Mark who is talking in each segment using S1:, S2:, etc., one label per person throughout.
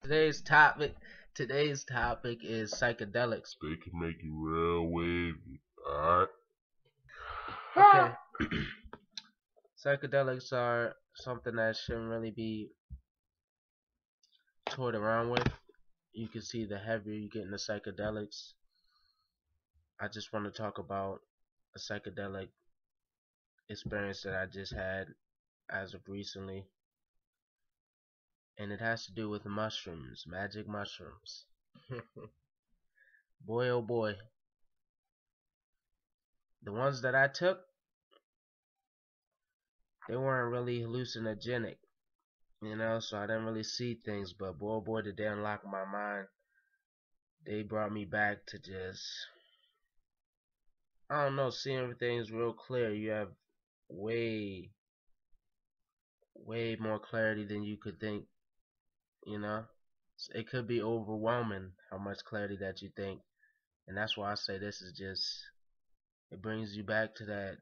S1: Today's topic today's topic is psychedelics.
S2: They can make you real wavy. Alright?
S1: Okay. Psychedelics are something that shouldn't really be toyed around with. You can see the heavier you get into psychedelics. I just want to talk about a psychedelic experience that I just had as of recently, and it has to do with mushrooms, magic mushrooms. Boy oh boy, the ones that I took, they weren't really hallucinogenic, so I didn't really see things, but boy oh boy, did they unlock my mind. They brought me back to just, I don't know, seeing everything's real clear. You have way, way more clarity than you could think, you know? It could be overwhelming how much clarity that you think. And that's why I say this is just, it brings you back to that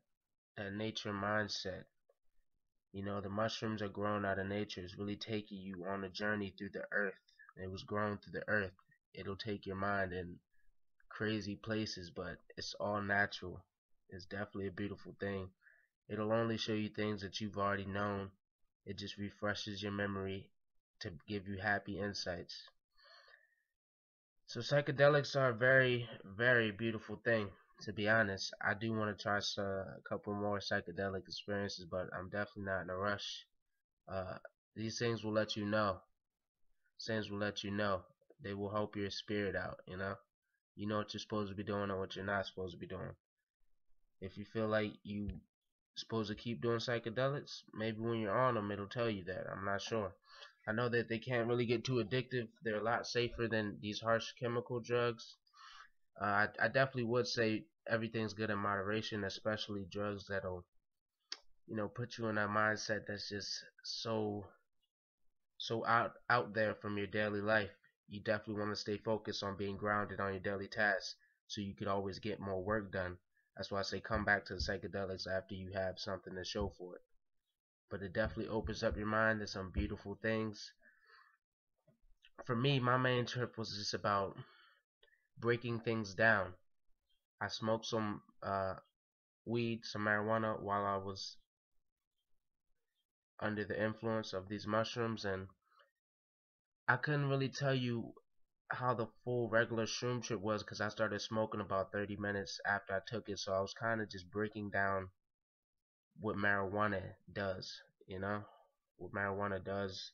S1: nature mindset. The mushrooms are grown out of nature. It's really taking you on a journey through the earth. It was grown through the earth. It'll take your mind in crazy places, but it's all natural. It's definitely a beautiful thing. It'll only show you things that you've already known. It just refreshes your memory to give you happy insights. So psychedelics are a very, very beautiful thing. To be honest, I do want to try a couple more psychedelic experiences, but I'm definitely not in a rush. Uh, these things will let you know. Things will let you know. They will help your spirit out. You know what you're supposed to be doing and what you're not supposed to be doing. If you feel like you supposed to keep doing psychedelics, maybe when you're on them, it'll tell you that. I'm not sure. I know that they can't really get too addictive. They're a lot safer than these harsh chemical drugs. I definitely would say everything's good in moderation, especially drugs that'll, put you in a mindset that's just so out there from your daily life. You definitely want to stay focused on being grounded on your daily tasks so you could always get more work done. That's why I say come back to the psychedelics after you have something to show for it. But it definitely opens up your mind to some beautiful things. For me, my main trip was just about breaking things down. I smoked some weed, some marijuana while I was under the influence of these mushrooms, and I couldn't really tell you how the full regular shroom trip was because I started smoking about 30 minutes after I took it, so I was kind of just breaking down what marijuana does, what marijuana does,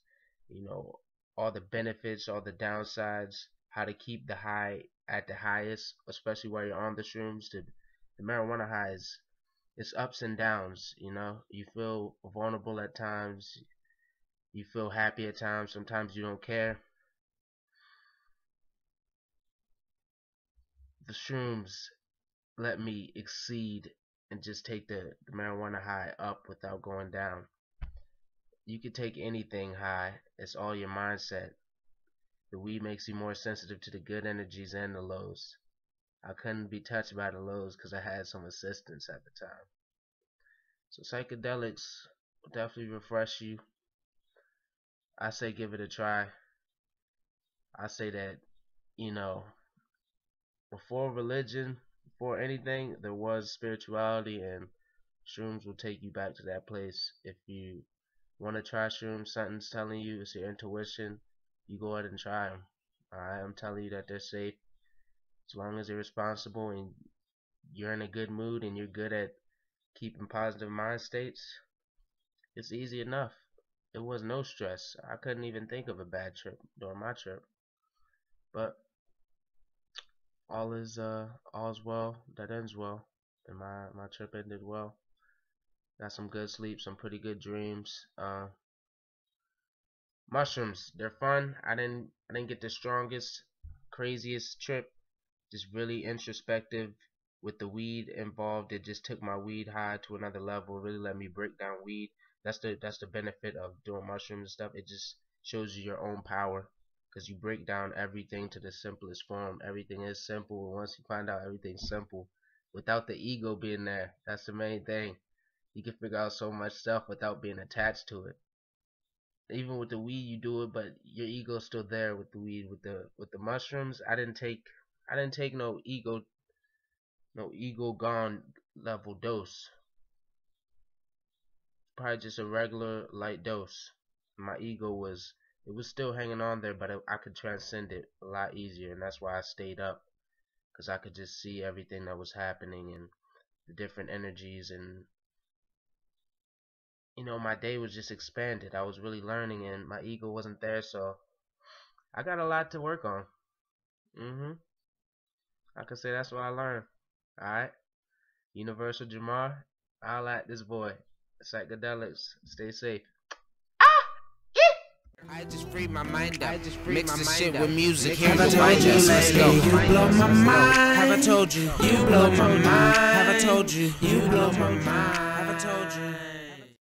S1: you know, all the benefits, all the downsides, how to keep the high at the highest, especially while you're on the shrooms. The marijuana high is it's ups and downs, You feel vulnerable at times, you feel happy at times, sometimes you don't care. The shrooms let me exceed and just take the marijuana high up without going down. You can take anything high, it's all your mindset. The weed makes you more sensitive to the good energies and the lows. I couldn't be touched by the lows because I had some assistance at the time. So psychedelics will definitely refresh you. I say give it a try. I say that, you know, before religion, before anything, there was spirituality, and shrooms will take you back to that place. If you want to try shrooms, something's telling you, it's your intuition, you go ahead and try them. Alright, I'm telling you that they're safe as long as you're responsible and you're in a good mood and you're good at keeping positive mind states. It's easy enough. It was no stress. I couldn't even think of a bad trip during my trip. But all's well that ends well, and my trip ended well. Got some good sleep, some pretty good dreams. Mushrooms, they're fun. I didn't get the strongest, craziest trip. Just really introspective with the weed involved. It just took my weed high to another level. Really let me break down weed. That's the benefit of doing mushrooms and stuff. It just shows you your own power because you break down everything to the simplest form. Everything is simple. And once you find out everything's simple, without the ego being there, that's the main thing. You can figure out so much stuff without being attached to it. even with the weed you do it, but your ego's still there with the weed. With the mushrooms, I didn't take no ego gone level dose. Probably just a regular light dose. My ego was, it was still hanging on there, but I could transcend it a lot easier, and that's why I stayed up, because I could just see everything that was happening and the different energies, and my day was just expanded. I was really learning, and my ego wasn't there, so I got a lot to work on. I could say that's what I learned. Alright, Universal Jamar, I'll at this boy. Psychedelics, stay safe.
S3: I just free my mind up. Mix the shit with music. Have I told you
S4: Let's go. You blow my mind.
S3: Have I told you?
S4: You blow my mind.
S3: Have I told you?
S4: You blow my mind.
S3: Have I told you?